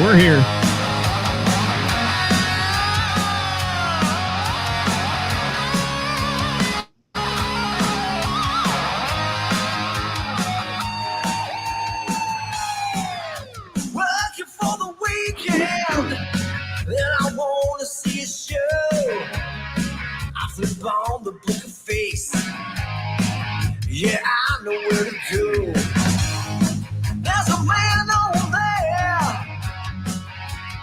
We're here. Working for the weekend, and I want to see a show. I flip on the book of face. Yeah, I know where to go. There's a man over there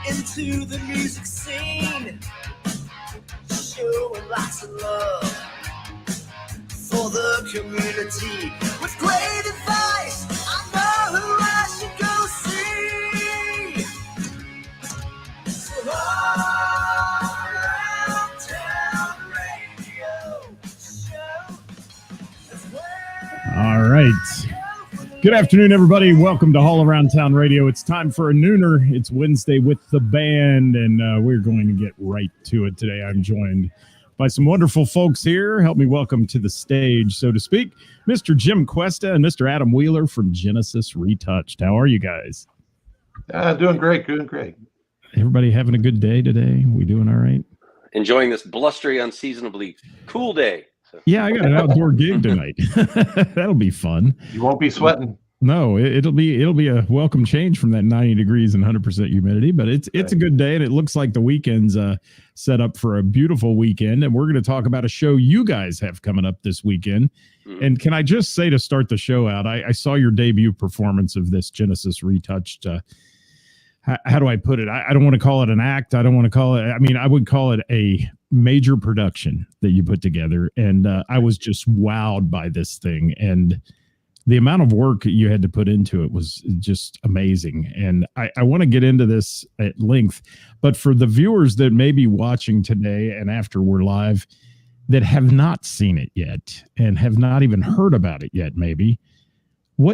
into the music scene, showing lots of love for the community with great advice. I know who I should go see. So around town radio show. All right. Good afternoon, everybody. Welcome to All Around Town Radio. It's time for a nooner. It's Wednesday with the band, and we're going to get right to it today. I'm joined by some wonderful folks here. Help me welcome to the stage, so to speak, Mr. Jim Cuesta and Mr. Adam Wheeler from Genesis Retouched. How are you guys? Doing great, doing great. Everybody having a good day today? We doing all right? Enjoying this blustery, unseasonably cool day. So. Yeah, I got an outdoor gig tonight. That'll be fun. You won't be sweating. No, it'll be a welcome change from that 90 degrees and 100% humidity, but it's a good day, and it looks like the weekend's set up for a beautiful weekend, and we're going to talk about a show you guys have coming up this weekend. Mm-hmm. And can I just say, to start the show out, I saw your debut performance of this Genesis Retouched. How do I put it? I don't want to call it an act. I don't want to call it, I would call it a major production that you put together. And I was just wowed by this thing. And the amount of work you had to put into it was just amazing. And I want to get into this at length. But for the viewers that may be watching today and after we're live that have not seen it yet and have not even heard about it yet, maybe,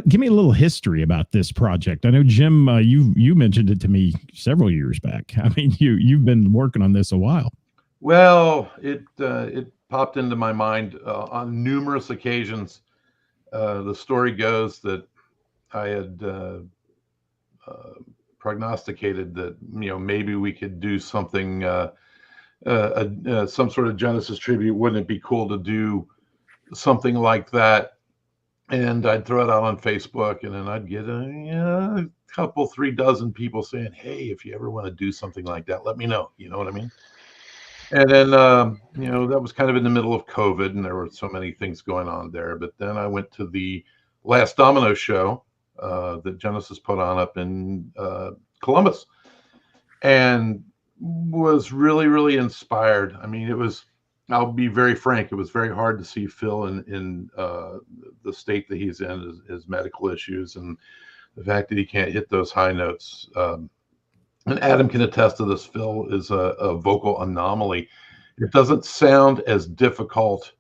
give me a little history about this project. I know, Jim, you mentioned it to me several years back. I mean, you've been working on this a while. Well, it popped into my mind on numerous occasions. The story goes that I had prognosticated that maybe we could do something, some sort of Genesis tribute. Wouldn't it be cool to do something like that? And I'd throw it out on Facebook, and then I'd get a couple, 3 dozen people saying, "Hey, if you ever want to do something like that, let me know." You know what I mean? And then, that was kind of in the middle of COVID, and there were so many things going on there. But then I went to the last Domino show that Genesis put on up in Columbus, and was really, really inspired. I mean, I'll be very frank, it was very hard to see Phil in the state that he's in, his medical issues, and the fact that he can't hit those high notes. And Adam can attest to this. Phil is a vocal anomaly. It doesn't sound as difficult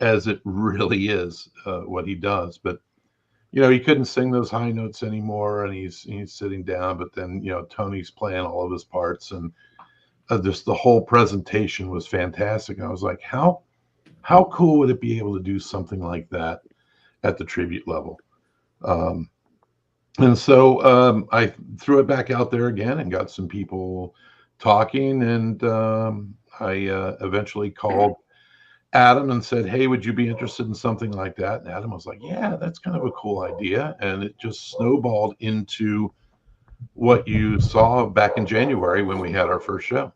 as it really is, what he does. But, he couldn't sing those high notes anymore, and he's sitting down. But then, Tony's playing all of his parts, and just the whole presentation was fantastic. And I was like, how cool would it be able to do something like that at the tribute level? And so I threw it back out there again and got some people talking. And I eventually called Adam and said, "Hey, would you be interested in something like that?" And Adam was like, "Yeah, that's kind of a cool idea." And it just snowballed into what you saw back in January when we had our first show.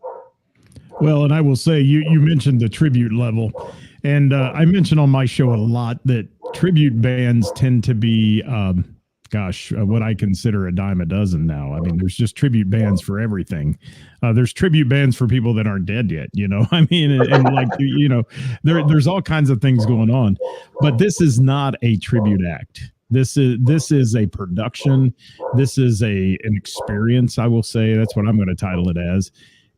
Well, and I will say, you mentioned the tribute level, and I mention on my show a lot that tribute bands tend to be, what I consider a dime a dozen now. I mean, there's just tribute bands for everything. There's tribute bands for people that aren't dead yet, I mean, and like, there's all kinds of things going on, but this is not a tribute act. This is a production. This is an experience, I will say. That's what I'm going to title it as.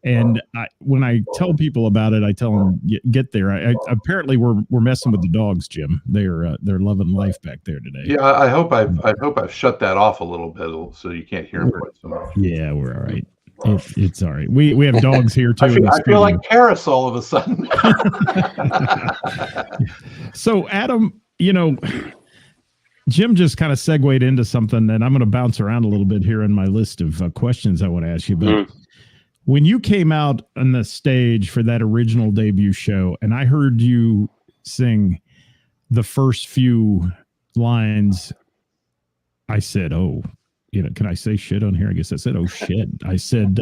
And when I tell people about it, I tell them, get there. Apparently we're messing with the dogs, Jim. They're loving life back there today. Yeah, I hope I've shut that off a little bit so you can't hear them quite so much. Yeah, we're all right. It's all right. We have dogs here too. I feel like Paris all of a sudden. So Adam, Jim just kind of segued into something, and I'm going to bounce around a little bit here in my list of questions I want to ask you. But when you came out on the stage for that original debut show, and I heard you sing the first few lines, I said, "Oh, can I say shit on here?" I guess I said, "Oh shit." I said,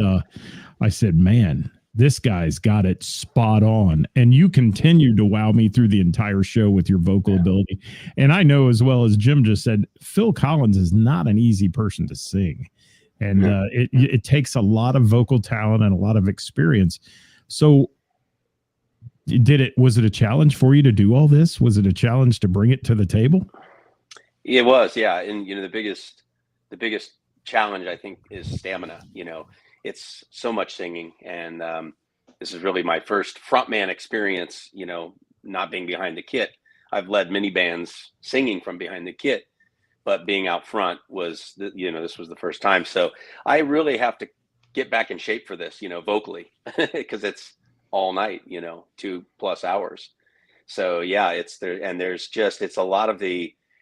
"Man, this guy's got it spot on." And you continued to wow me through the entire show with your vocal ability. And I know, as well as Jim just said, Phil Collins is not an easy person to sing. And it takes a lot of vocal talent and a lot of experience. So was it a challenge for you to do all this? Was it a challenge to bring it to the table? It was, yeah. And the biggest challenge, I think, is stamina. It's so much singing, and this is really my first frontman experience, not being behind the kit. I've led many bands singing from behind the kit, but being out front was, this was the first time. So I really have to get back in shape for this, vocally, because it's all night, 2+ hours. So yeah, it's there. And it's a lot of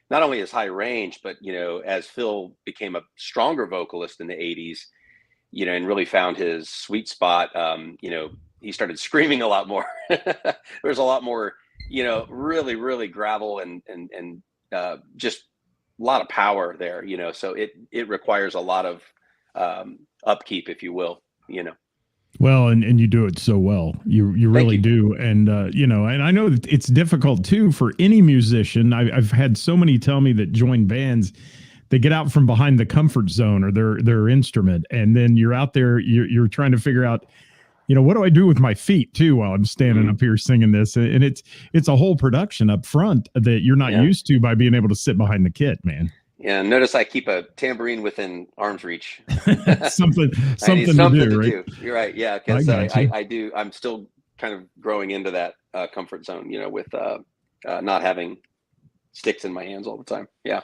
not only his high range, but, as Phil became a stronger vocalist in the 80s, and really found his sweet spot, he started screaming a lot more. There's a lot more, really, really gravel and just a lot of power there, so it requires a lot of upkeep, if you will, Well, and you do it so well. You really do. And, and I know that it's difficult too for any musician. I've had so many tell me that join bands, they get out from behind the comfort zone or their instrument. And then you're out there, you're trying to figure out, what do I do with my feet too, while I'm standing up here singing this? And it's a whole production up front that you're not used to by being able to sit behind the kit, man. Yeah, notice I keep a tambourine within arm's reach. something to do, right? You're right. Yeah, because I do. I'm still kind of growing into that comfort zone, with not having sticks in my hands all the time. Yeah.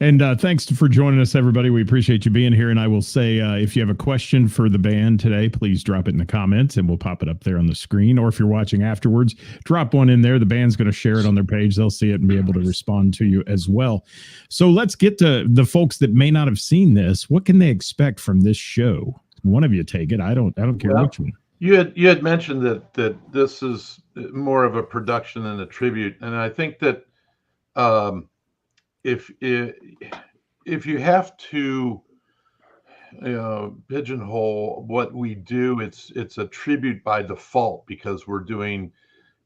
And thanks for joining us, everybody. We appreciate you being here. And I will say, if you have a question for the band today, please drop it in the comments and we'll pop it up there on the screen. Or if you're watching afterwards, drop one in there. The band's going to share it on their page. They'll see it and be able to respond to you as well. So let's get to the folks that may not have seen this. What can they expect from this show? One of you take it. I don't care which one. You had mentioned that this is more of a production than a tribute. And I think that if you have to pigeonhole what we do, it's a tribute by default because we're doing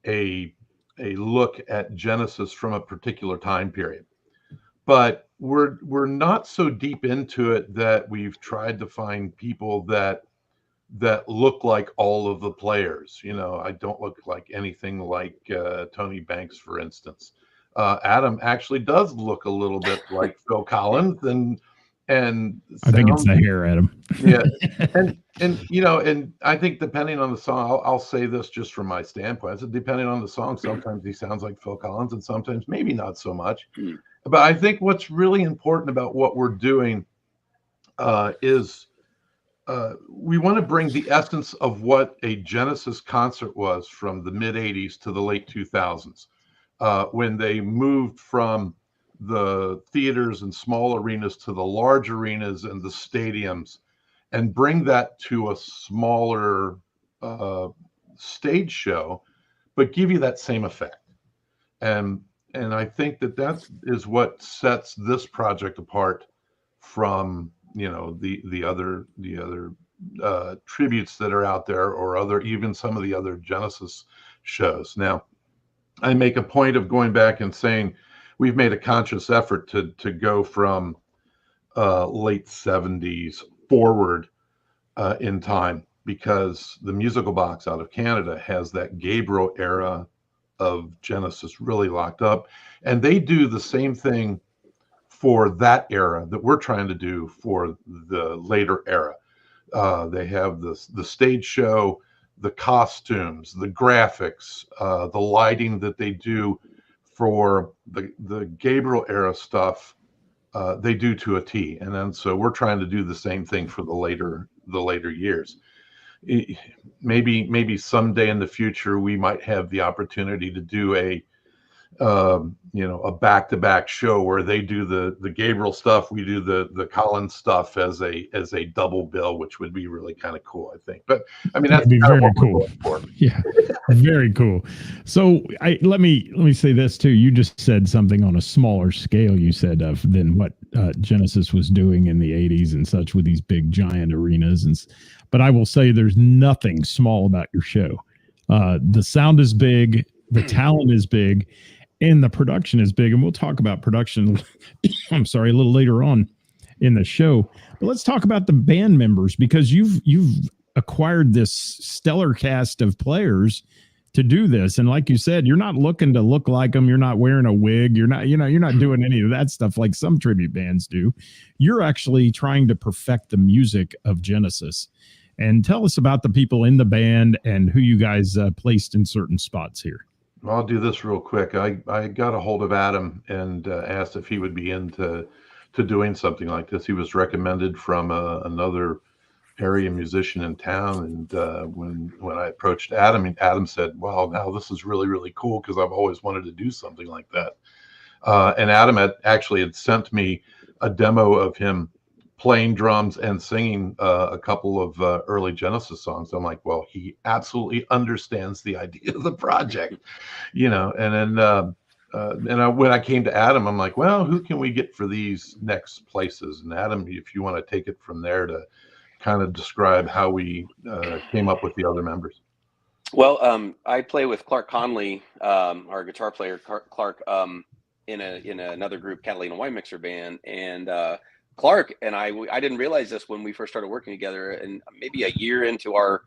a look at Genesis from a particular time period. But we're not so deep into it that we've tried to find people that look like all of the players. I don't look like anything like Tony Banks, for instance. Adam actually does look a little bit like Phil Collins, and I think it's the hair, Adam. Yeah, and I think depending on the song, I'll say this just from my standpoint. So depending on the song, sometimes he sounds like Phil Collins, and sometimes maybe not so much. But I think what's really important about what we're doing is we want to bring the essence of what a Genesis concert was from the mid '80s to the late 2000s. When they moved from the theaters and small arenas to the large arenas and the stadiums, and bring that to a smaller stage show, but give you that same effect. And I think that is what sets this project apart from the other tributes that are out there, or even some of the other Genesis shows. Now, I make a point of going back and saying we've made a conscious effort to go from late 70s forward in time, because the Musical Box out of Canada has that Gabriel era of Genesis really locked up, and they do the same thing for that era that we're trying to do for the later era. They have the stage show, the costumes, the graphics, the lighting that they do for the Gabriel era stuff, they do to a T. And then so we're trying to do the same thing for the later years. Maybe someday in the future we might have the opportunity to do a back-to-back show where they do the Gabriel stuff, we do the Collins stuff as a double bill, which would be really kind of cool, I think. But I mean, that's That'd be kind of very what we're cool. going for. Yeah, very cool. So let me say this too. You just said something on a smaller scale. You said than what Genesis was doing in the '80s and such with these big giant arenas. But I will say there's nothing small about your show. The sound is big, the talent is big, and the production is big. And we'll talk about production. I'm sorry, a little later on in the show. But let's talk about the band members, because you've acquired this stellar cast of players to do this. And like you said, you're not looking to look like them. You're not wearing a wig. You're not doing any of that stuff like some tribute bands do. You're actually trying to perfect the music of Genesis. And tell us about the people in the band and who you guys placed in certain spots here. Well, I'll do this real quick. I got a hold of Adam and asked if he would be into doing something like this. He was recommended from another area musician in town, and when I approached Adam, and Adam said, "Wow, now this is really, really cool, because I've always wanted to do something like that." And Adam had sent me a demo of him playing drums and singing a couple of early Genesis songs. I'm like, well, he absolutely understands the idea of the project, And then when I came to Adam, I'm like, well, who can we get for these next places? And Adam, if you want to take it from there to kind of describe how we came up with the other members. Well, I play with Clark Conley, our guitar player, Clark, in another group, Catalina Wine Mixer Band, and Clark and I didn't realize this when we first started working together, and maybe a year into our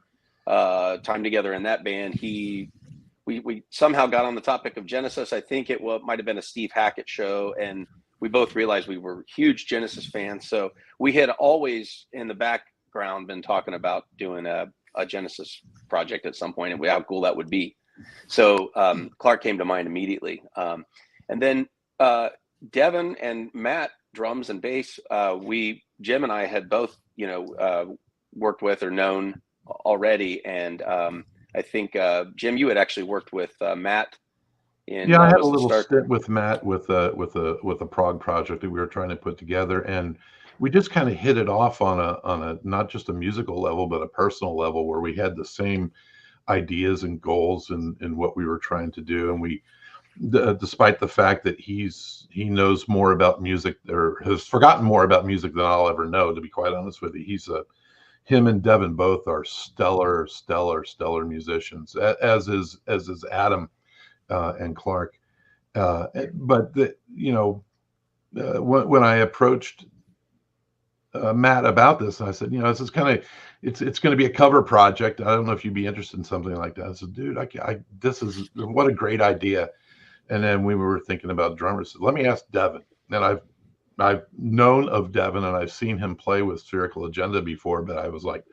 time together in that band, we somehow got on the topic of Genesis. I think it might have been a Steve Hackett show, and we both realized we were huge Genesis fans. So we had always in the background been talking about doing a Genesis project at some point, and how cool that would be. So Clark came to mind immediately. And then Devin and Matt, drums and bass, Jim and I had both, worked with or known already. And I think, Jim, you had actually worked with Matt. I had a little stint with Matt with a prog project that we were trying to put together, and we just kind of hit it off on a not just a musical level, but a personal level, where we had the same ideas and goals and what we were trying to do. And we, despite the fact that he knows more about music, or has forgotten more about music than I'll ever know, to be quite honest with you, him and Devin both are stellar musicians, as is Adam and Clark. But when I approached Matt about this, and I said, this is kind of, it's going to be a cover project. I don't know if you'd be interested in something like that. I said, dude, this is what a great idea. And then we were thinking about drummers. So let me ask Devin. And I've known of Devin, and I've seen him play with Spherical Agenda before, but I was like,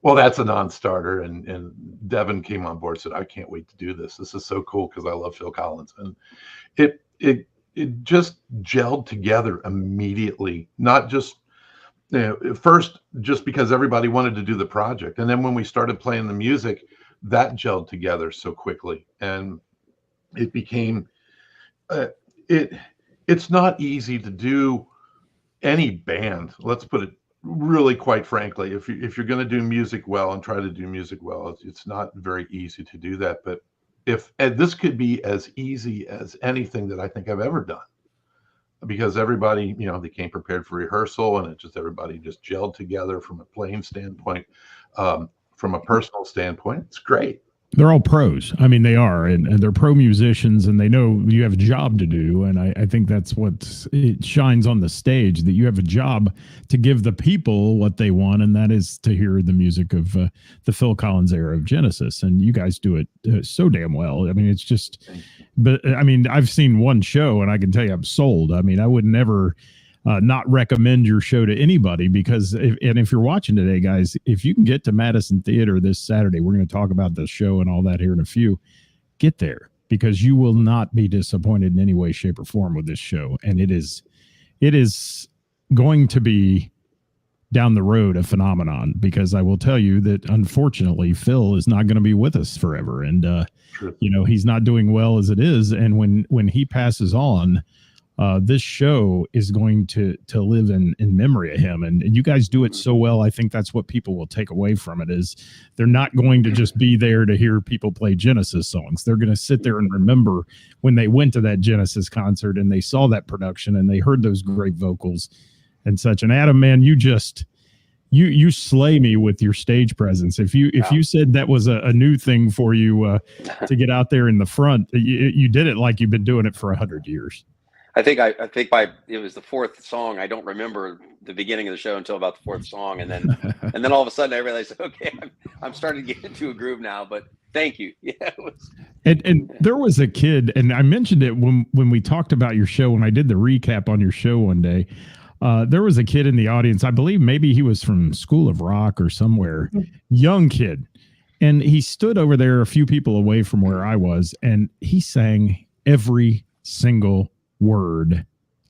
well, that's a non-starter. And Devin came on board and said, I can't wait to do this. This is so cool, because I love Phil Collins. And it just gelled together immediately, not just, first, just because everybody wanted to do the project. And then when we started playing the music, that gelled together so quickly. And it became, it's not easy to do any band. Let's put it really, quite frankly, if you're going to do music well and try to do music well, it's not very easy to do that. But this could be as easy as anything that I think I've ever done, because everybody, they came prepared for rehearsal, and everybody just gelled together from a playing standpoint, from a personal standpoint. It's great. They're all pros. I mean, they are, and they're pro musicians, and they know you have a job to do. And I think that's what it shines on the stage, that you have a job to give the people what they want, and that is to hear the music of the Phil Collins era of Genesis. And you guys do it so damn well. I mean, it's just, but I mean, I've seen one show, and I can tell you I'm sold. I mean, I would never not recommend your show to anybody, because if you're watching today, guys, if you can get to Madison Theater this Saturday, we're going to talk about the show and all that here in a few. Get there, because you will not be disappointed in any way, shape, or form with this show. And it is going to be down the road a phenomenon, because I will tell you that unfortunately Phil is not going to be with us forever, and he's not doing well as it is, and when he passes on, this show is going to live in memory of him, and you guys do it so well. I think that's what people will take away from it, is they're not going to just be there to hear people play Genesis songs. They're going to sit there and remember when they went to that Genesis concert and they saw that production and they heard those great vocals and such. And Adam, man, you slay me with your stage presence. If you said that was a new thing for you to get out there in the front, you did it like you've been doing it for 100 years. I think it was the fourth song. I don't remember the beginning of the show until about the fourth song, and then all of a sudden I realized, okay, I'm starting to get into a groove now. But thank you. Yeah, it was. And there was a kid, and I mentioned it when we talked about your show, when I did the recap on your show one day. There was a kid in the audience. I believe maybe he was from School of Rock or somewhere, young kid, and he stood over there a few people away from where I was, and he sang every single word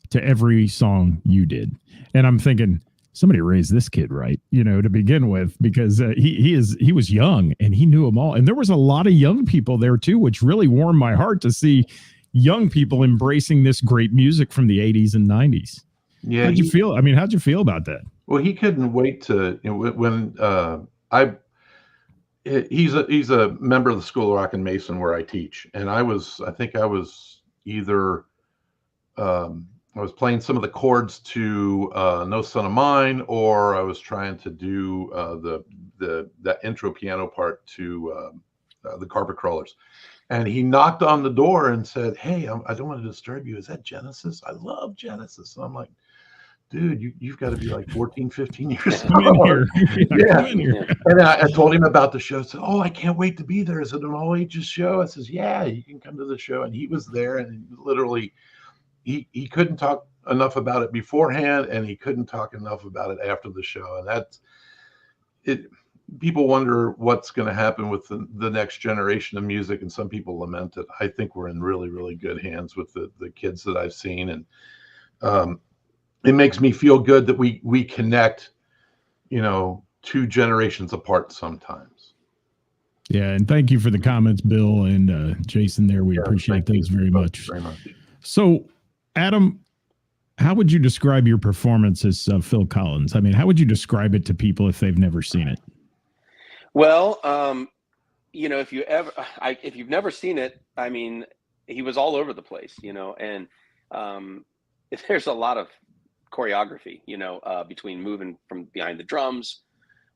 to every song you did. And I'm thinking, somebody raised this kid right, to begin with, because he was young and he knew them all. And there was a lot of young people there too, which really warmed my heart to see young people embracing this great music from the 80s and 90s. Yeah. How'd you feel? I mean, how'd you feel about that? Well, he couldn't wait to, he's a member of the School of Rock and Mason where I teach. And I think I was either, I was playing some of the chords to No Son of Mine, or I was trying to do that intro piano part to the Carpet Crawlers. And he knocked on the door and said, "Hey, I don't want to disturb you. Is that Genesis? I love Genesis." And I'm like, "Dude, you've got to be like 14, 15 years old." Come in here. Yeah. Come in here. And I told him about the show. I said, "Oh, I can't wait to be there. Is it an all ages show?" I says, "Yeah, you can come to the show." And he was there, and literally he couldn't talk enough about it beforehand, and he couldn't talk enough about it after the show. And that's it. People wonder what's going to happen with the next generation of music, and some people lament it. I think we're in really, really good hands with the kids that I've seen, and it makes me feel good that we connect, 2 generations apart sometimes. Yeah, and thank you for the comments, Bill and Jason. There, we appreciate those very much. So, Adam, how would you describe your performance as Phil Collins? I mean, how would you describe it to people if they've never seen it? Well, if you've never seen it, I mean, he was all over the place, and there's a lot of choreography, between moving from behind the drums,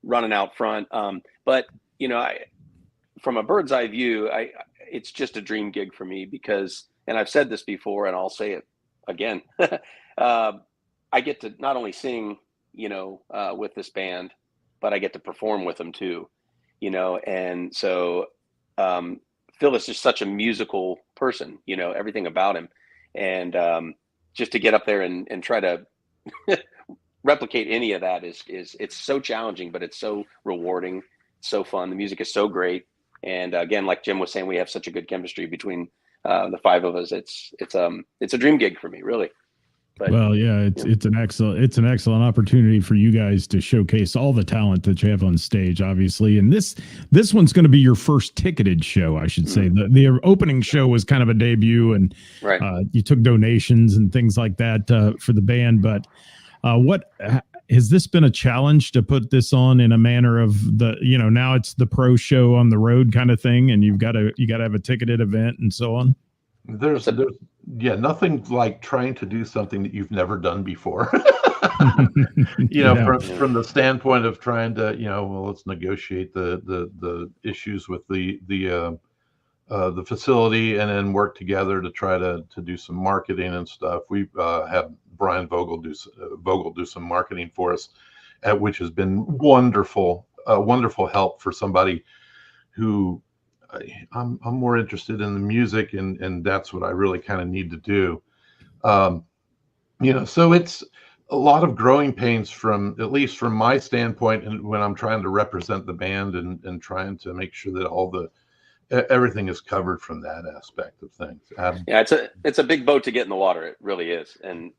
running out front. But from a bird's eye view, it's just a dream gig for me because, and I've said this before, and I'll say it again, I get to not only sing, with this band, but I get to perform with them too. And so Phil is just such a musical person, everything about him. And just to get up there and try to replicate any of that is it's so challenging, but it's so rewarding, so fun. The music is so great. And again, like Jim was saying, we have such a good chemistry between the 5 of us. It's a dream gig for me, really. But, well, yeah, it's an excellent opportunity for you guys to showcase all the talent that you have on stage, obviously. And this one's going to be your first ticketed show, I should say. The opening show was kind of a debut, and right. You took donations and things like that for the band. But what has this been a challenge to put this on in a manner of now it's the pro show on the road kind of thing, and you got to have a ticketed event and so on? There's nothing like trying to do something that you've never done before. From the standpoint of trying to, let's negotiate the issues with the facility and then work together to try to do some marketing and stuff. We've had Brian Vogel do some marketing for us, which has been wonderful help for somebody who I'm more interested in the music, and that's what I really kind of need to do. So it's a lot of growing pains at least from my standpoint, and when I'm trying to represent the band and trying to make sure that everything is covered from that aspect of things. Yeah, it's a big boat to get in the water. It really is. And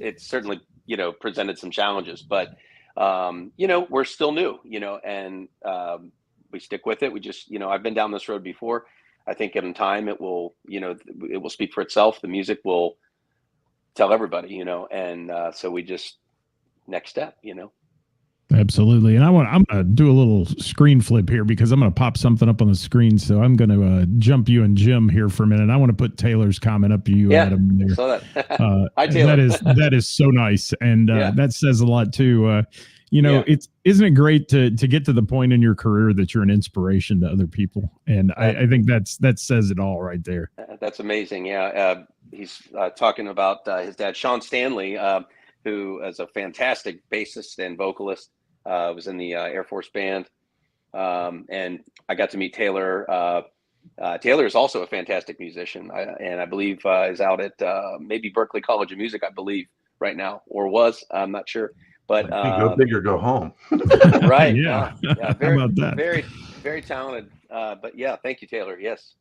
it's certainly, presented some challenges, but we're still new, and we stick with it. We just, I've been down this road before. I think in time it will speak for itself. The music will tell everybody, and so we just next step, Absolutely. And I'm going to do a little screen flip here because I'm going to pop something up on the screen. So I'm going to jump you and Jim here for a minute. I want to put Taylor's comment up to you, Adam. There. Saw that. Hi, Taylor. That is so nice. And that says a lot too. Isn't it great to get to the point in your career that you're an inspiration to other people? And I think that says it all right there. That's amazing. Yeah. He's talking about his dad, Sean Stanley, who is a fantastic bassist and vocalist. Was in the Air Force Band. And I got to meet Taylor. Taylor is also a fantastic musician. And I believe is out at maybe Berklee College of Music, I believe, right now, or was. I'm not sure. But go big or go home. Right. Yeah. Very, How about that? Very, very talented. But yeah, thank you, Taylor. Yes.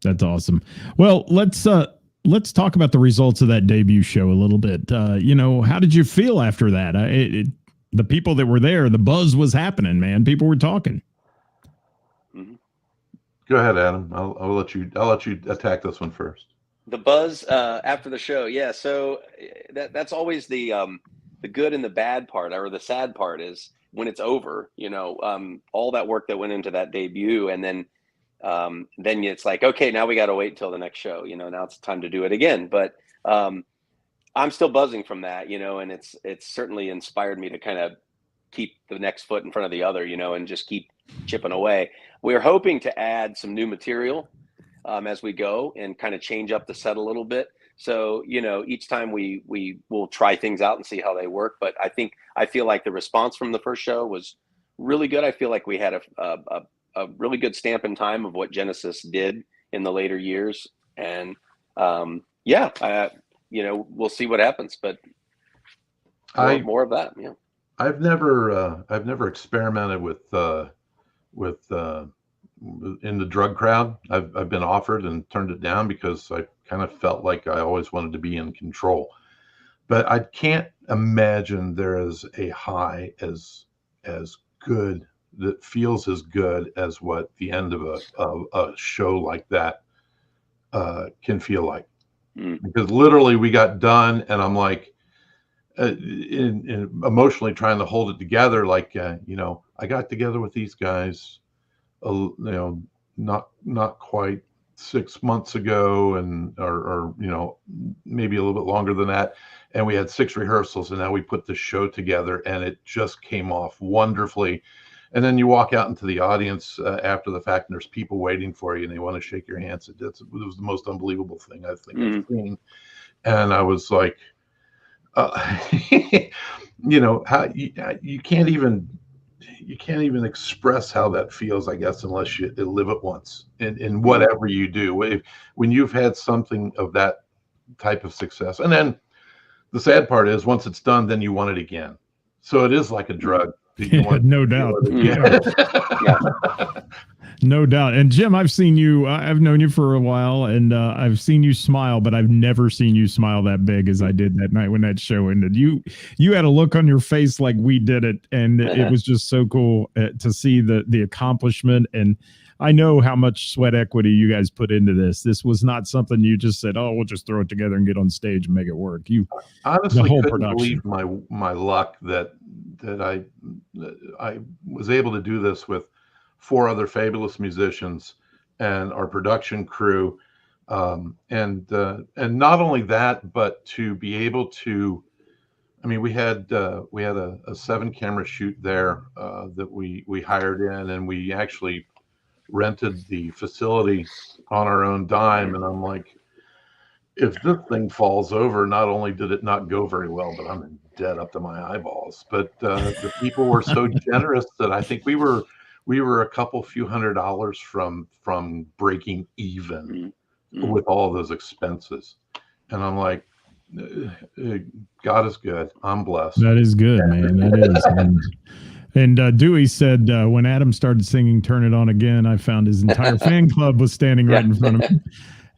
That's awesome. Well, let's talk about the results of that debut show a little bit. How did you feel after that? The people that were there, the buzz was happening, man. People were talking. Mm-hmm. Go ahead, Adam. I'll let you attack this one first. The buzz after the show. Yeah. So that's always the good and the bad part, or the sad part, is when it's over, all that work that went into that debut. And then it's like, okay, now we got to wait until the next show, now it's time to do it again. But I'm still buzzing from that, and it's certainly inspired me to kind of keep the next foot in front of the other, and just keep chipping away. We're hoping to add some new material as we go and kind of change up the set a little bit. So, each time we will try things out and see how they work. But I feel like the response from the first show was really good. I feel like we had a really good stamp in time of what Genesis did in the later years. And we'll see what happens, but more of that. Yeah. I've never experimented with in the drug crowd. I've been offered and turned it down because I kind of felt like I always wanted to be in control. But I can't imagine there is a high as good that feels as good as what the end of a show like that can feel like. Because literally we got done and I'm like in emotionally trying to hold it together. Like, I got together with these guys, not quite 6 months ago, and or maybe a little bit longer than that. And we had 6 rehearsals, and now we put the show together, and it just came off wonderfully. And then you walk out into the audience after the fact, and there's people waiting for you, and they want to shake your hands. It was the most unbelievable thing I think I've seen. And I was like, how you can't even express how that feels, I guess, unless you live it once in whatever you do. When you've had something of that type of success, and then the sad part is once it's done, then you want it again. So it is like a drug. No doubt. No doubt. And Jim, I've seen you, I've known you for a while, and I've seen you smile, but I've never seen you smile that big as I did that night when that show ended. You had a look on your face like we did it, and it was just so cool to see the accomplishment. And I know how much sweat equity you guys put into this. This was not something you just said, "Oh, we'll just throw it together and get on stage and make it work." You honestly couldn't believe my luck that I was able to do this with 4 other fabulous musicians and our production crew, and not only that, but to be able to. I mean, we had a 7-camera shoot there that we hired in, and we actually rented the facility on our own dime. And I'm like, if this thing falls over, not only did it not go very well, but I'm in debt up to my eyeballs. But the people were so generous that I think we were a few $100s from breaking even with all those expenses. And I'm like, God is good. I'm blessed. That is good, man. That is. And Dewey said when Adam started singing "Turn It On Again," I found his entire fan club was standing right in front of him,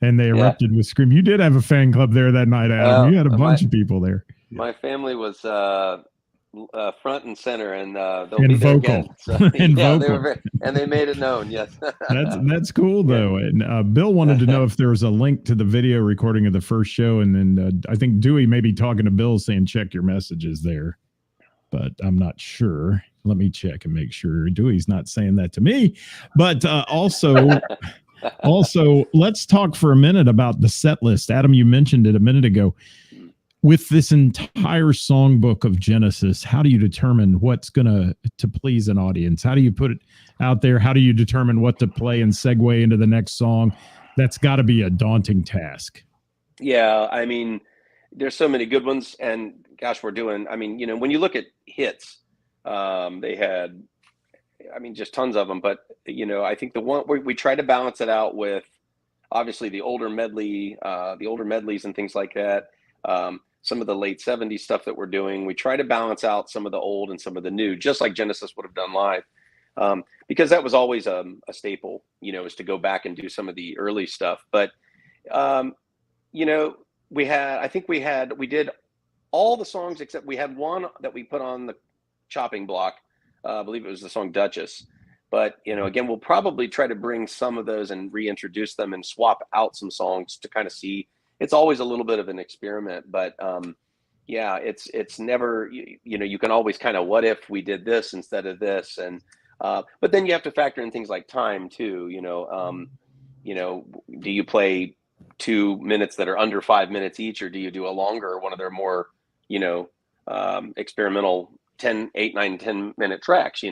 and they erupted with scream. You did have a fan club there that night, Adam. You had a bunch of people there. My family was front and center, and they'll And be there vocal. again. So, And yeah, they vocal. were and they made it known. Yes, That's cool though. And Bill wanted to know if there was a link to the video recording of the first show, and then I think Dewey may be talking to Bill saying check your messages there, but I'm not sure. Let me check and make sure Dewey's not saying that to me. But also, let's talk for a minute about the set list. Adam, you mentioned it a minute ago. With this entire songbook of Genesis, how do you determine what's going to please an audience? How do you put it out there? How do you determine what to play and segue into the next song? That's got to be a daunting task. Yeah, I mean, there's so many good ones, and gosh, when you look at hits, they had, just tons of them. But I think the one we try to balance it out with, obviously the older medleys and things like that. Some of the late 70s stuff that we're doing, we try to balance out some of the old and some of the new, just like Genesis would have done live, because that was always a staple, is to go back and do some of the early stuff. But we did all the songs except we had one that we put on the chopping block. I believe it was the song Duchess. But again, we'll probably try to bring some of those and reintroduce them and swap out some songs to kind of see. It's always a little bit of an experiment, but it's never, you can always kind of, what if we did this instead of this? And, but then you have to factor in things like time too, do you play 2 minutes that are under 5 minutes each, or do you do a longer one of their more, experimental 8, 9, 10 minute tracks,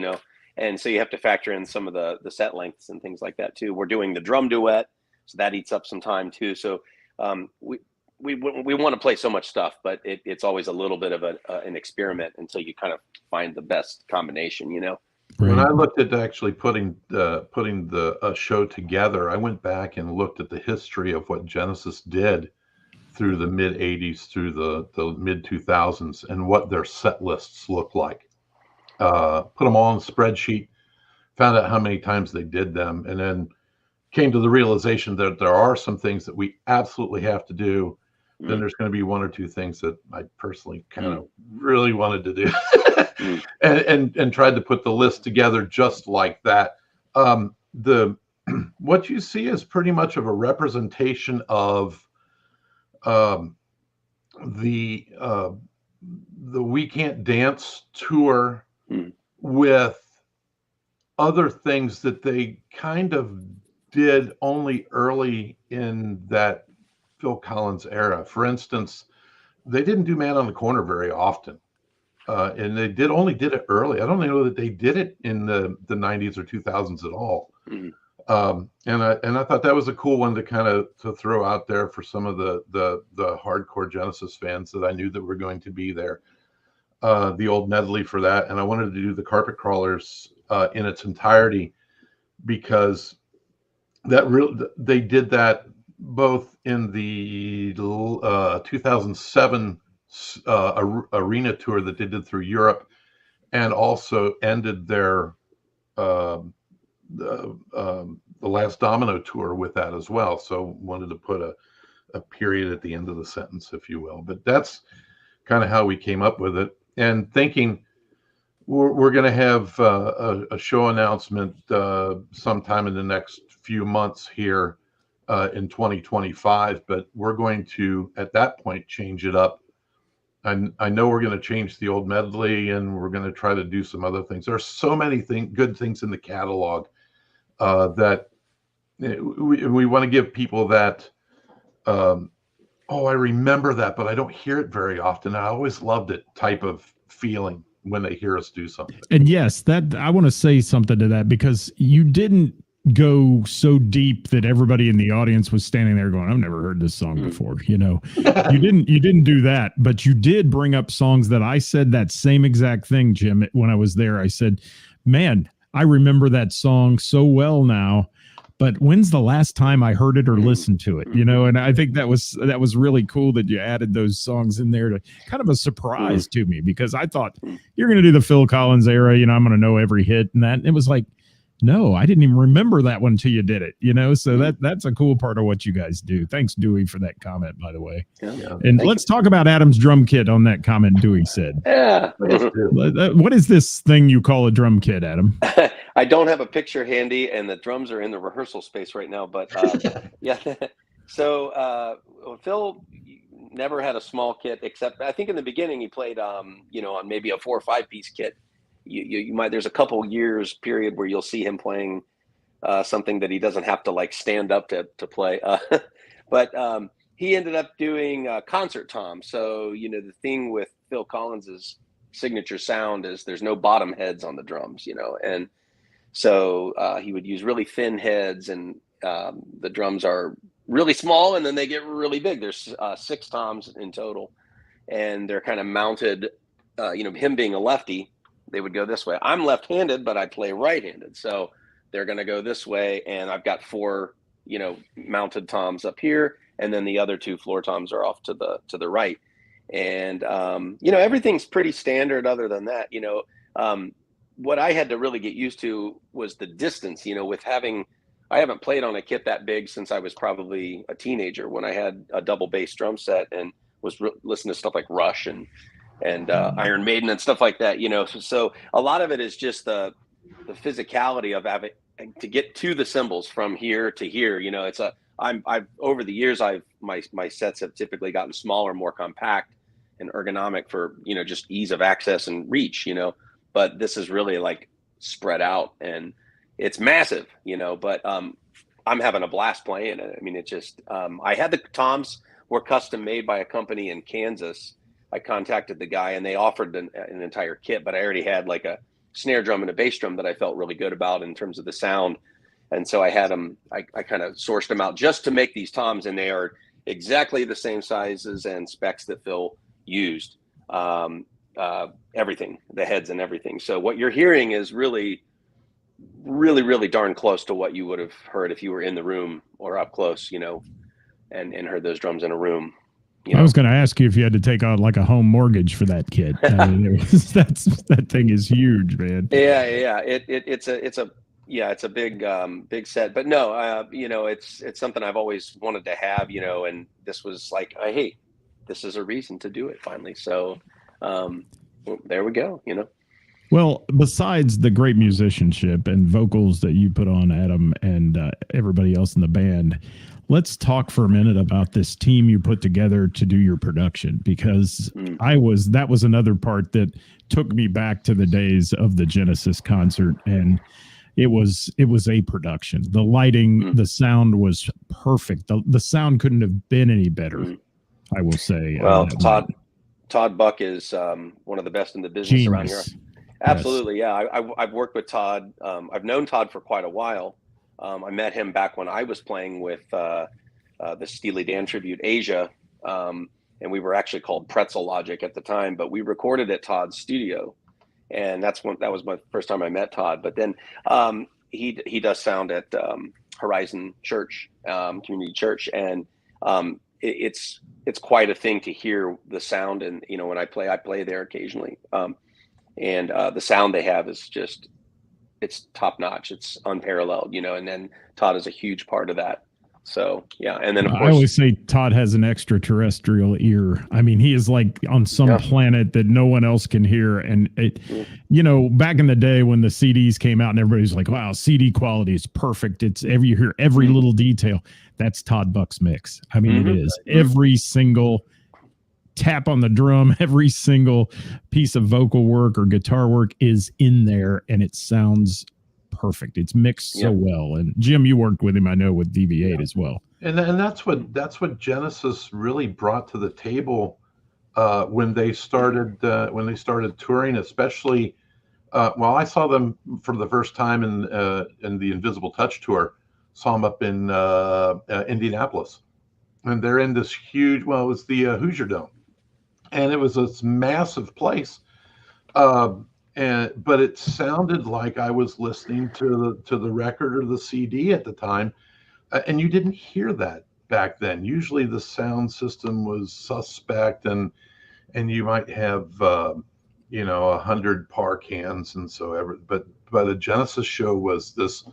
and so you have to factor in some of the set lengths and things like that too. We're doing the drum duet, so that eats up some time too. So, we want to play so much stuff, but it's always a little bit of an experiment until you kind of find the best combination, Right. When I looked at actually putting the show together, I went back and looked at the history of what Genesis did through the mid 80s through the mid 2000s and what their set lists look like. Put them all in a spreadsheet, found out how many times they did them, and then came to the realization that there are some things that we absolutely have to do. Then there's going to be 1 or 2 things that I personally kind of really wanted to do and tried to put the list together just like that. What you see is pretty much of a representation of the We Can't Dance tour with other things that they kind of did only early in that Phil Collins era. For instance, they didn't do Man on the Corner very often, and they only did it early. I don't know that they did it in the 90s or 2000s at all. And I thought that was a cool one to throw out there for some of the hardcore Genesis fans that I knew that were going to be there. The old medley for that, and I wanted to do the Carpet Crawlers in its entirety because they did that both in the 2007 arena tour that they did through Europe, and also ended their the Last Domino tour with that as well. So wanted to put a period at the end of the sentence, if you will. But that's kind of how we came up with it, and thinking we're going to have a show announcement sometime in the next few months here in 2025, but we're going to at that point change it up. I know we're going to change the old medley, and we're going to try to do some other things. There's so many good things in the catalog that we want to give people that I remember that, but I don't hear it very often. I always loved it type of feeling when they hear us do something. And yes, that I want to say something to that, because you didn't go so deep that everybody in the audience was standing there going, I've never heard this song before. You didn't do that, but you did bring up songs that I said that same exact thing, Jim, when I was there. I said, man, I remember that song so well now, but when's the last time I heard it or listened to it? And I think that was really cool that you added those songs in there, to kind of a surprise to me, because I thought you're going to do the Phil Collins era. I'm going to know every hit and that. And it was like, No, I didn't even remember that one till you did it. So that's a cool part of what you guys do. Thanks, Dewey, for that comment, by the way. Yeah. And let's talk about Adam's drum kit on that comment Dewey said. Yeah. What is this thing you call a drum kit, Adam? I don't have a picture handy, and the drums are in the rehearsal space right now. But yeah, so Phil never had a small kit, except I think in the beginning he played, on maybe a 4 or 5 piece kit. You might, there's a couple years period where you'll see him playing something that he doesn't have to like stand up to play. But he ended up doing concert tom. So, the thing with Phil Collins's signature sound is there's no bottom heads on the drums, and so he would use really thin heads, and the drums are really small and then they get really big. There's 6 toms in total, and they're kind of mounted, him being a lefty, they would go this way. I'm left-handed, but I play right-handed. So they're going to go this way. And I've got 4, mounted toms up here. And then the other 2 floor toms are off to the right. And, everything's pretty standard other than that. What I had to really get used to was the distance, I haven't played on a kit that big since I was probably a teenager, when I had a double bass drum set and was listening to stuff like Rush and Iron Maiden and stuff like that, So a lot of it is just the physicality of having to get to the cymbals from here to here. I've over the years, my sets have typically gotten smaller, more compact and ergonomic for, just ease of access and reach, but this is really like spread out and it's massive, but I'm having a blast playing it. I mean, it just, I had the toms were custom made by a company in Kansas. I contacted the guy and they offered an entire kit, but I already had like a snare drum and a bass drum that I felt really good about in terms of the sound. And so I had them, I kind of sourced them out just to make these toms, and they are exactly the same sizes and specs that Phil used. Everything, the heads and everything. So what you're hearing is really, really, really darn close to what you would have heard if you were in the room or up close, and heard those drums in a room. I was going to ask you if you had to take out like a home mortgage for that kit. That thing is huge, man. Yeah. It's a big set, but no, it's something I've always wanted to have, and this was like, hey, this is a reason to do it finally. So, there we go, Well, besides the great musicianship and vocals that you put on, Adam, and everybody else in the band, let's talk for a minute about this team you put together to do your production, because that was another part that took me back to the days of the Genesis concert, and it was a production. The lighting, the sound was perfect. The sound couldn't have been any better, I will say. Well, Todd Buck is one of the best in the business around here. Absolutely. Yes. Yeah. I've worked with Todd. I've known Todd for quite a while. I met him back when I was playing with the Steely Dan tribute Asia. And we were actually called Pretzel Logic at the time, but we recorded at Todd's studio. And that was my first time I met Todd. But then he does sound at Horizon Church, Community Church. And it's quite a thing to hear the sound. And, when I play there occasionally. And the sound they have is just, it's top notch. It's unparalleled, and then Todd is a huge part of that. So, yeah. And then of course, I always say Todd has an extraterrestrial ear. I mean, he is like on some planet that no one else can hear. And back in the day when the CDs came out and everybody's like, wow, CD quality is perfect. You hear every little detail. That's Todd Buck's mix. I mean, it is every single tap on the drum, every single piece of vocal work or guitar work is in there, and it sounds perfect. It's mixed so well. And Jim, you worked with him, I know, with DV8 as well. And that's what Genesis really brought to the table when they started touring, especially. Well, I saw them for the first time in the Invisible Touch tour. Saw them up in Indianapolis, and they're in this huge. Well, it was the Hoosier Dome. And it was this massive place, but it sounded like I was listening to the record or the CD at the time, and you didn't hear that back then. Usually, the sound system was suspect, and you might have 100 par cans, and so but a Genesis show was this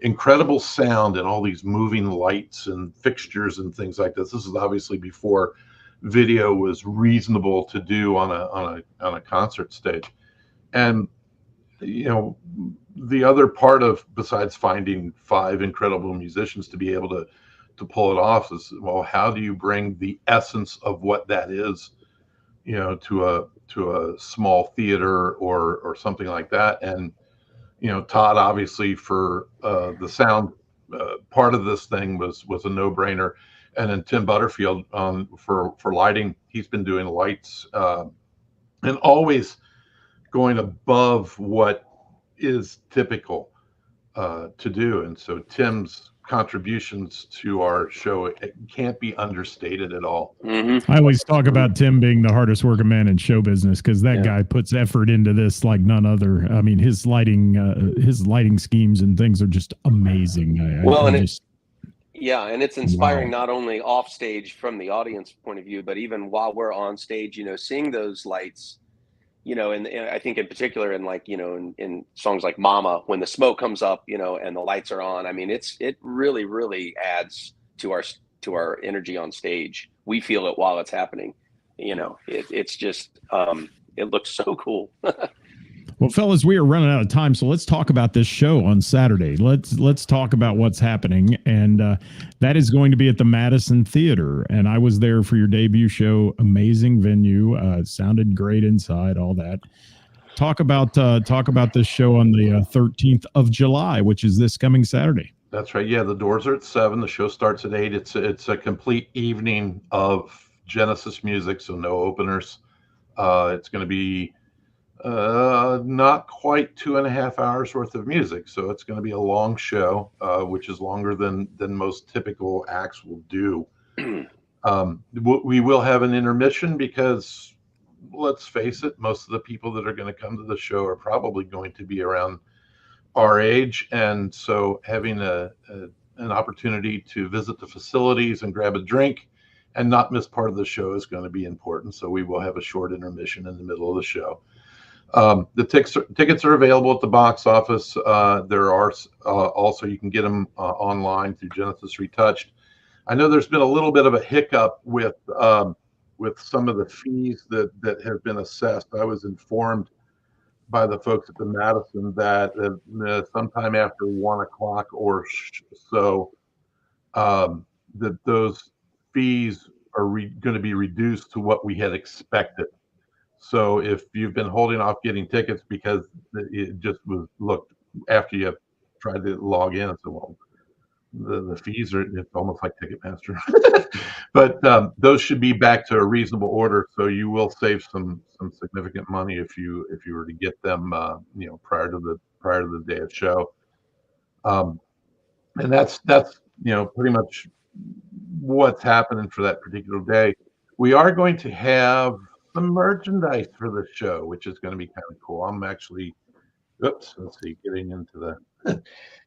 incredible sound and all these moving lights and fixtures and things like this. This is obviously before video was reasonable to do on a concert stage. And the other part of, besides finding 5 incredible musicians to be able to pull it off, is, well, how do you bring the essence of what that is, to a small theater or something like that. And Todd, obviously, for the sound part of this thing was a no-brainer. And then Tim Butterfield, for lighting, he's been doing lights and always going above what is typical to do. And so Tim's contributions to our show, it can't be understated at all. Mm-hmm. I always talk about Tim being the hardest working man in show business, because that guy puts effort into this like none other. I mean, his lighting schemes and things are just amazing. And it's inspiring, not only off stage from the audience point of view, but even while we're on stage, seeing those lights, and I think in particular in songs like Mama, when the smoke comes up, and the lights are on, I mean, it really, really adds to our energy on stage. We feel it while it's happening. It's just, it looks so cool. Well, fellas, we are running out of time, so let's talk about this show on Saturday. Let's talk about what's happening, and that is going to be at the Madison Theater. And I was there for your debut show. Amazing venue, sounded great inside, all that. Talk about this show on the 13th of July, which is this coming Saturday. That's right. Yeah, the doors are at 7. The show starts at 8. It's a complete evening of Genesis music, so no openers. It's going to be not quite 2.5 hours worth of music, so it's going to be a long show, which is longer than most typical acts will do. We will have an intermission because, let's face it, most of the people that are going to come to the show are probably going to be around our age, and so having an opportunity to visit the facilities and grab a drink and not miss part of the show is going to be important. So we will have a short intermission in the middle of the show. The tickets are available at the box office. There are also, you can get them online through Genesis Retouched. I know there's been a little bit of a hiccup with some of the fees that have been assessed. I was informed by the folks at the Madison that sometime after 1 o'clock or so, that those fees are going to be reduced to what we had expected. So if you've been holding off getting tickets because it just looked after you tried to log in, and so, well, the fees it's almost like Ticketmaster. But those should be back to a reasonable order, so you will save some significant money if you were to get them prior to the day of show. And that's pretty much what's happening for that particular day. We are going to have some merchandise for the show, which is going to be kind of cool. I'm actually, getting into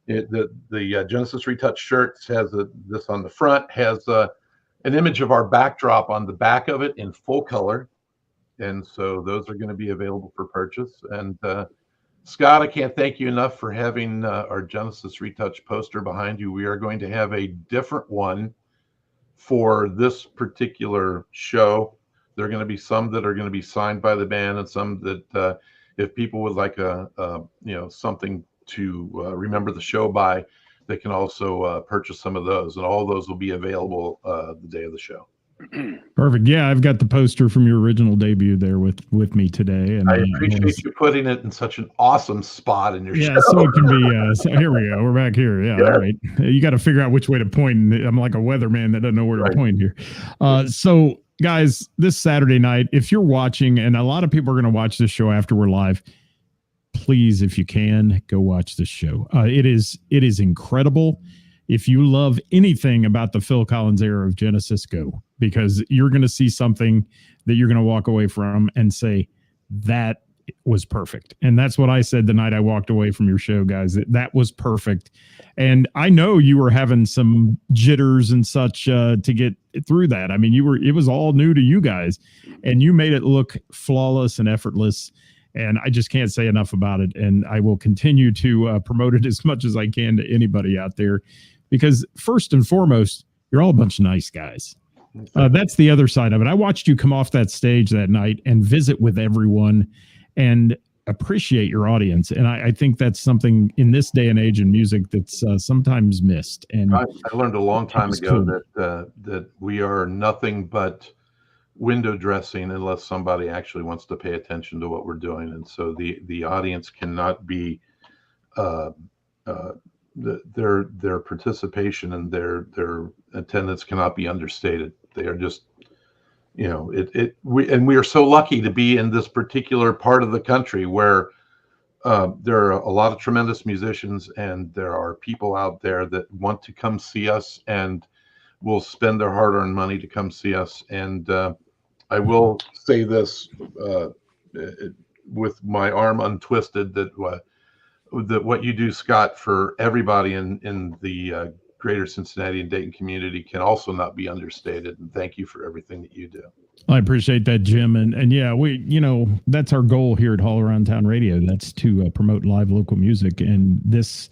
the Genesis Retouched shirts has this on the front, has an image of our backdrop on the back of it in full color, and so those are going to be available for purchase. And Scott, I can't thank you enough for having our Genesis Retouched poster behind you. We are going to have a different one for this particular show. There are going to be some that are going to be signed by the band, and some that if people would like something to remember the show by, they can also purchase some of those, and all of those will be available the day of the show. Perfect. Yeah, I've got the poster from your original debut there with me today, and I appreciate you putting it in such an awesome spot in your show. Yeah, so it can be. So here we go. We're back here. Yeah, all right. You got to figure out which way to point. I'm like a weatherman that doesn't know where to point here. So, guys, this Saturday night, if you're watching, and a lot of people are going to watch this show after we're live, please, if you can, go watch this show. It is incredible. If you love anything about the Phil Collins era of Genesis, go, because you're going to see something that you're going to walk away from and say, that was perfect. And that's what I said the night I walked away from your show, guys. That was perfect. And I know you were having some jitters and such to get through that. I mean, it was all new to you guys, and you made it look flawless and effortless. And I just can't say enough about it. And I will continue to promote it as much as I can to anybody out there, because first and foremost, you're all a bunch of nice guys. That's the other side of it. I watched you come off that stage that night and visit with everyone and appreciate your audience. And I think that's something in this day and age in music that's sometimes missed. And I learned a long time ago that we are nothing but window dressing unless somebody actually wants to pay attention to what we're doing. And so the audience cannot be their participation and their attendance cannot be understated. They are just, we are so lucky to be in this particular part of the country where there are a lot of tremendous musicians, and there are people out there that want to come see us and will spend their hard-earned money to come see us. And I will say this with my arm untwisted, that what you do, Scott, for everybody in the greater Cincinnati and Dayton community can also not be understated. And thank you for everything that you do. I appreciate that, Jim. And yeah, that's our goal here at All Around Town Radio. That's to promote live local music. And this,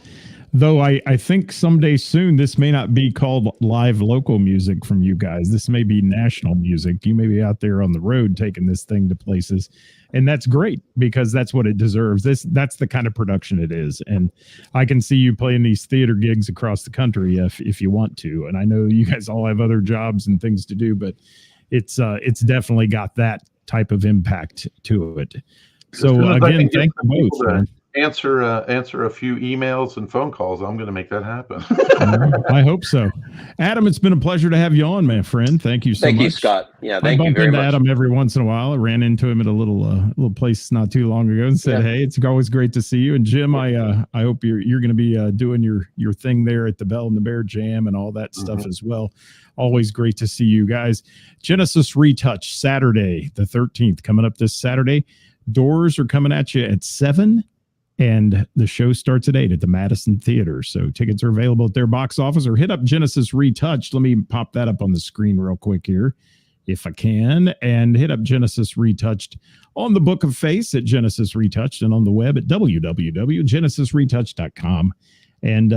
though I think someday soon, this may not be called live local music from you guys. This may be national music. You may be out there on the road taking this thing to places. And that's great, because that's what it deserves. That's the kind of production it is. And I can see you playing these theater gigs across the country if you want to. And I know you guys all have other jobs and things to do, but it's definitely got that type of impact to it. So again, thank you both. Man. Answer a few emails and phone calls. I'm going to make that happen. I hope so. Adam, it's been a pleasure to have you on, my friend. Thank you so much. Thank you, Scott. Yeah, thank you very much. Adam every once in a while. I ran into him at a little place not too long ago and said, "Hey, it's always great to see you." And Jim, I hope you're going to be doing your thing there at the Bell and the Bear Jam and all that stuff as well. Always great to see you guys. Genesis Retouched, Saturday the 13th, coming up this Saturday. Doors are coming at you at 7. And the show starts at 8 at the Madison Theater. So tickets are available at their box office, or hit up Genesis Retouched. Let me pop that up on the screen real quick here, if I can. And hit up Genesis Retouched on the Book of Face at Genesis Retouched, and on the web at www.genesisretouched.com. And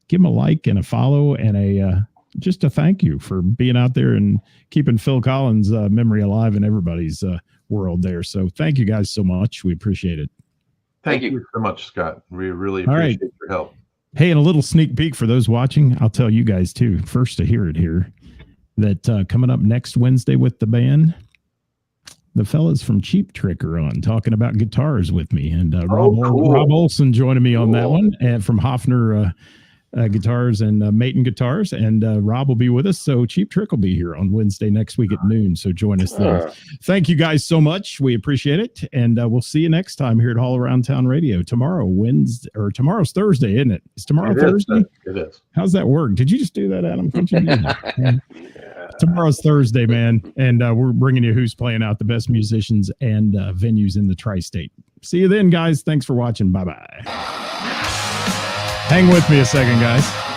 give them a like and a follow and just a thank you for being out there and keeping Phil Collins' memory alive in everybody's world there. So thank you guys so much. We appreciate it. Thank you so much, Scott. We really appreciate your help. Hey, and a little sneak peek for those watching. I'll tell you guys too, first to hear it here, that coming up next Wednesday with the band, the fellas from Cheap Trick are on talking about guitars with me, and Rob Olson joining me on that one, and from Hofner Guitars and Maton Guitars, and Rob will be with us. So Cheap Trick will be here on Wednesday next week at noon. So join us there. Thank you guys so much. We appreciate it, and we'll see you next time here at All Around Town Radio. Tomorrow's Thursday, isn't it? Is tomorrow Thursday? It is. How's that work? Did you just do that, Adam? Can't you do that? Tomorrow's Thursday, man, and we're bringing you who's playing out the best musicians and venues in the tri-state. See you then, guys. Thanks for watching. Bye-bye. Hang with me a second, guys.